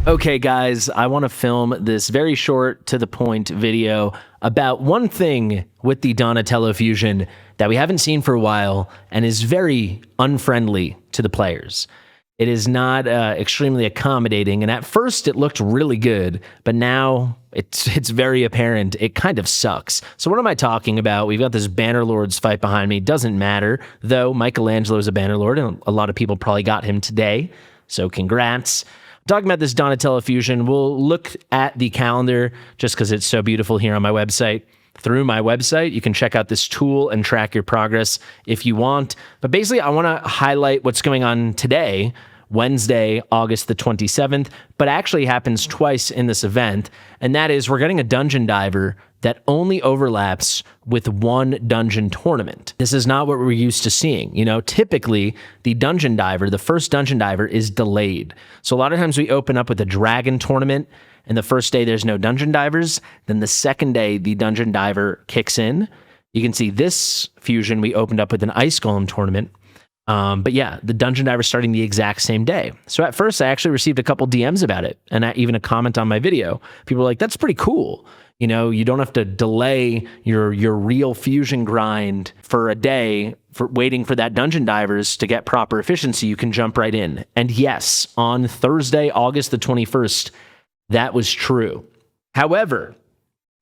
Okay, guys, I want to film this very short, to the point video about one thing with the Donatello fusion that we haven't seen for a while and is very unfriendly to the players. It is not extremely accommodating, and at first it looked really good, but now it's very apparent it kind of sucks. So what am I talking about? We've got this Bannerlords fight behind me. Doesn't matter, though. Michelangelo is a Bannerlord, and a lot of people probably got him today, so congrats. Talking about this Donatello fusion, we'll look at the calendar just because it's so beautiful here on my website. Through my website, you can check out this tool and track your progress if you want. But basically, I want to highlight what's going on today, Wednesday, August the 27th, but actually happens twice in this event. And that is, we're getting a dungeon diver that only overlaps with one dungeon tournament. This is not what we're used to seeing. You know, typically the dungeon diver, the first dungeon diver, is delayed. So a lot of times we open up with a dragon tournament, and the first day there's no dungeon divers. Then the second day the dungeon diver kicks in. You can see this fusion we opened up with an ice golem tournament. But yeah, the dungeon diver starting the exact same day. So at first I actually received a couple DMs about it, and even a comment on my video. People were like, that's pretty cool. You know, you don't have to delay your real fusion grind for a day for waiting for that dungeon divers to get proper efficiency. You can jump right in. And yes, on Thursday, August the 21st, that was true. However,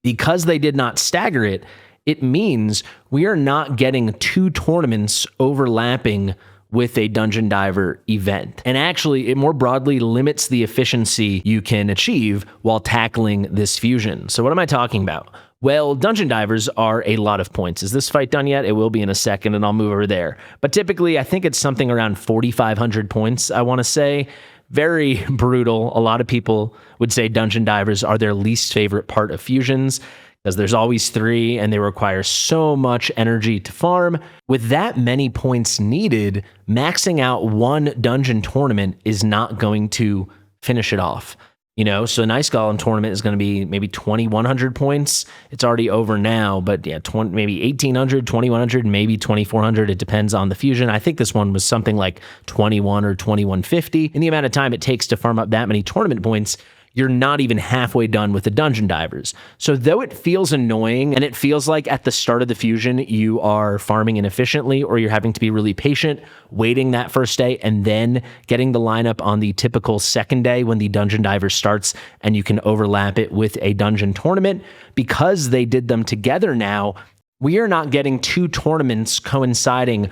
because they did not stagger it, it means we are not getting two tournaments overlapping with a dungeon diver event. And actually, it more broadly limits the efficiency you can achieve while tackling this fusion. So what am I talking about? Well, dungeon divers are a lot of points. Is this fight done yet? It will be in a second, and I'll move over there. But typically, I think it's something around 4,500 points, I want to say. Very brutal. A lot of people would say dungeon divers are their least favorite part of fusions, because there's always three and they require so much energy to farm. With that many points needed, maxing out one dungeon tournament is not going to finish it off. You know, so an Ice Golem tournament is going to be maybe 2,100 points. It's already over now, but yeah, maybe 1,800, 2,100, maybe 2,400. It depends on the fusion. I think this one was something like 21 or 2,150. In the amount of time it takes to farm up that many tournament points, you're not even halfway done with the dungeon divers. So though it feels annoying, and it feels like at the start of the fusion you are farming inefficiently, or you're having to be really patient, waiting that first day and then getting the lineup on the typical second day when the dungeon diver starts, and you can overlap it with a dungeon tournament, because they did them together now, we are not getting two tournaments coinciding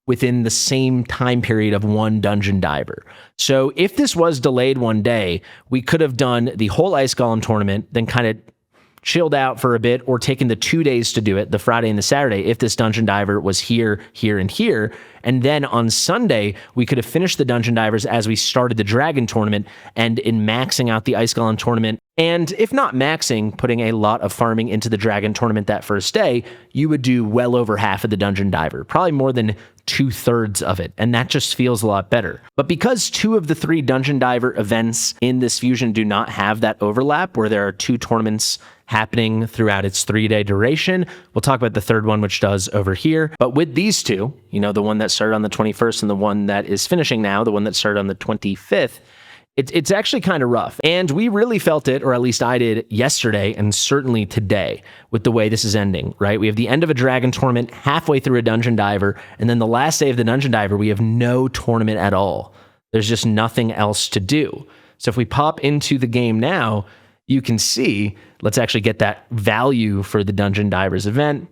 within the same time period of one dungeon diver. So if this was delayed one day, we could have done the whole Ice Golem tournament, then kind of chilled out for a bit, or taken the 2 days to do it, the Friday and the Saturday, if this dungeon diver was here, here, and here. And then on Sunday, we could have finished the dungeon divers as we started the dragon tournament, and in maxing out the Ice Golem tournament, and if not maxing, putting a lot of farming into the dragon tournament that first day, you would do well over half of the dungeon diver, probably more than 2/3 of it, and that just feels a lot better. But because 2 of the 3 dungeon diver events in this fusion do not have that overlap, where there are 2 tournaments happening throughout its 3-day duration, we'll talk about the third one, which does over here. But with these 2, you know, the one that started on the 21st and the one that is finishing now, the one that started on the 25th, it's actually kind of rough. And we really felt it, or at least I did yesterday, and certainly today, with the way this is ending, right? We have the end of a dragon tournament halfway through a dungeon diver, and then the last day of the dungeon diver, we have no tournament at all. There's just nothing else to do. So if we pop into the game now, you can see, let's actually get that value for the dungeon divers event.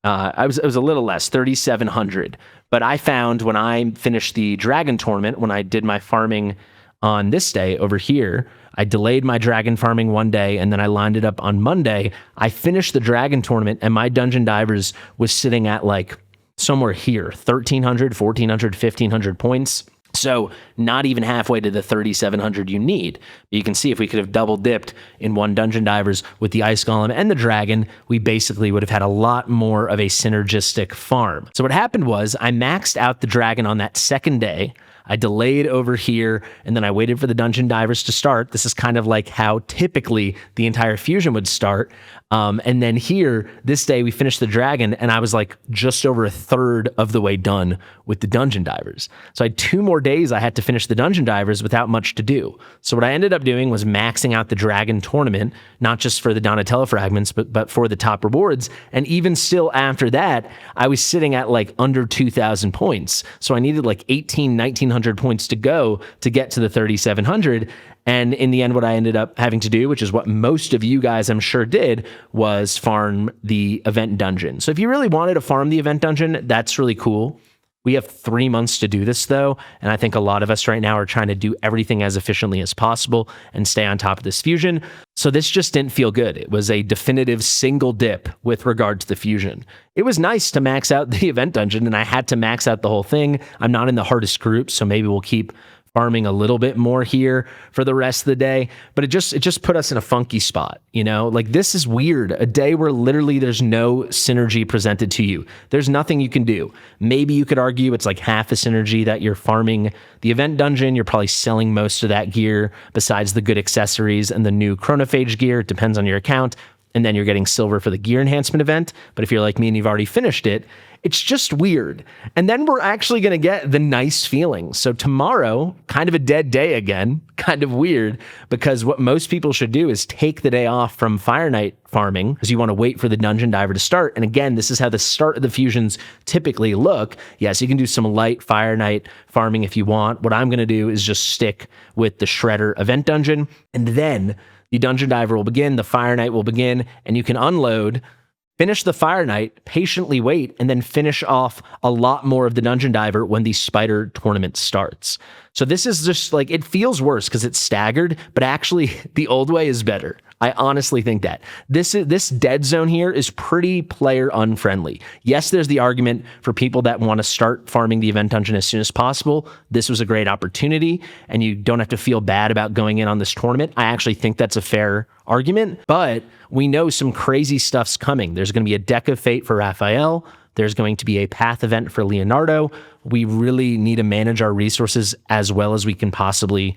It was a little less, 3,700. But I found when I finished the dragon tournament, when I did my farming on this day over here, I delayed my dragon farming one day, and then I lined it up on Monday. I finished the dragon tournament, and my dungeon divers was sitting at like somewhere here, 1,300, 1,400, 1,500 points. So not even halfway to the 3,700 you need. But you can see if we could have double dipped in one dungeon divers with the Ice Golem and the dragon, we basically would have had a lot more of a synergistic farm. So what happened was I maxed out the dragon on that second day. I delayed over here, and then I waited for the dungeon divers to start. This is kind of like how typically the entire fusion would start. And then here, this day, we finished the dragon, and I was like just over a third of the way done with the dungeon divers. So I had 2 more days I had to finish the dungeon divers without much to do. So what I ended up doing was maxing out the dragon tournament, not just for the Donatello fragments, but for the top rewards. And even still after that, I was sitting at like under 2,000 points. So I needed like 1,900 points to go to get to the 3,700. And in the end, what I ended up having to do, which is what most of you guys I'm sure did, was farm the event dungeon. So if you really wanted to farm the event dungeon, that's really cool. We have 3 months to do this though, and I think a lot of us right now are trying to do everything as efficiently as possible and stay on top of this fusion. So this just didn't feel good. It was a definitive single dip with regard to the fusion. It was nice to max out the event dungeon, and I had to max out the whole thing. I'm not in the hardest group, so maybe we'll keep farming a little bit more here for the rest of the day, but it just put us in a funky spot, you know? Like, this is weird. A day where literally there's no synergy presented to you. There's nothing you can do. Maybe you could argue it's like half a synergy that you're farming the event dungeon. You're probably selling most of that gear besides the good accessories and the new chronophage gear. It depends on your account. And then you're getting silver for the gear enhancement event. But if you're like me and you've already finished it, it's just weird. And then we're actually going to get the nice feeling. So tomorrow, kind of a dead day again, kind of weird, because what most people should do is take the day off from Fire Knight farming, because you want to wait for the dungeon diver to start. And again, this is how the start of the fusions typically look. Yes, you can do some light Fire Knight farming if you want. What I'm going to do is just stick with the Shredder event dungeon, and then the dungeon diver will begin, the Fire Knight will begin, and you can unload, finish the Fire Knight, patiently wait, and then finish off a lot more of the dungeon diver when the spider tournament starts. So this is just like, it feels worse because it's staggered, but actually the old way is better. I honestly think that. This dead zone here is pretty player unfriendly. Yes, there's the argument for people that want to start farming the event dungeon as soon as possible. This was a great opportunity, and you don't have to feel bad about going in on this tournament. I actually think that's a fair argument, but we know some crazy stuff's coming. There's going to be a Deck of Fate for Raphael. There's going to be a Path event for Leonardo. We really need to manage our resources as well as we can possibly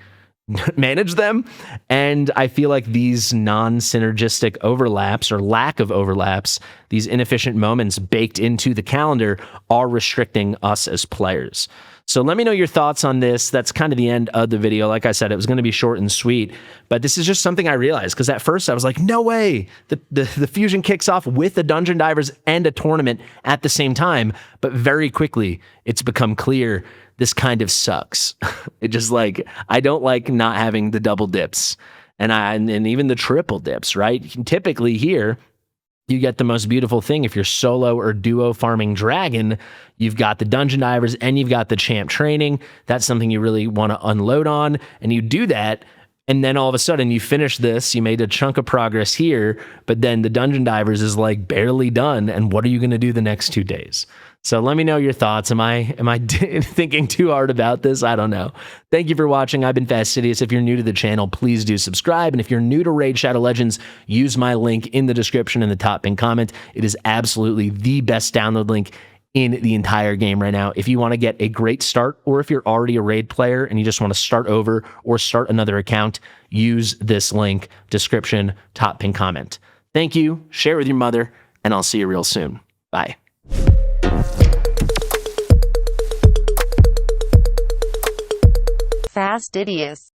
manage them. And I feel like these non-synergistic overlaps or lack of overlaps, these inefficient moments baked into the calendar, are restricting us as players. So let me know your thoughts on this. That's kind of the end of the video. Like I said, it was going to be short and sweet, but this is just something I realized, because at first I was like, no way. The fusion kicks off with the dungeon divers and a tournament at the same time. But very quickly, it's become clear this kind of sucks. It just, like, I don't like not having the double dips and even the triple dips, right? Typically here, you get the most beautiful thing. If you're solo or duo farming dragon, you've got the dungeon divers and you've got the champ training. That's something you really want to unload on. And you do that, and then all of a sudden you finish this, you made a chunk of progress here, but then the dungeon divers is like barely done. And what are you going to do the next 2 days? So let me know your thoughts. Am I thinking too hard about this? I don't know. Thank you for watching. I've been Fastidious. If you're new to the channel, please do subscribe. And if you're new to Raid Shadow Legends, use my link in the description in the top pinned comment. It is absolutely the best download link in the entire game right now. If you want to get a great start, or if you're already a Raid player and you just want to start over or start another account, use this link, description, top pinned comment. Thank you. Share with your mother, and I'll see you real soon. Bye. Fastidious.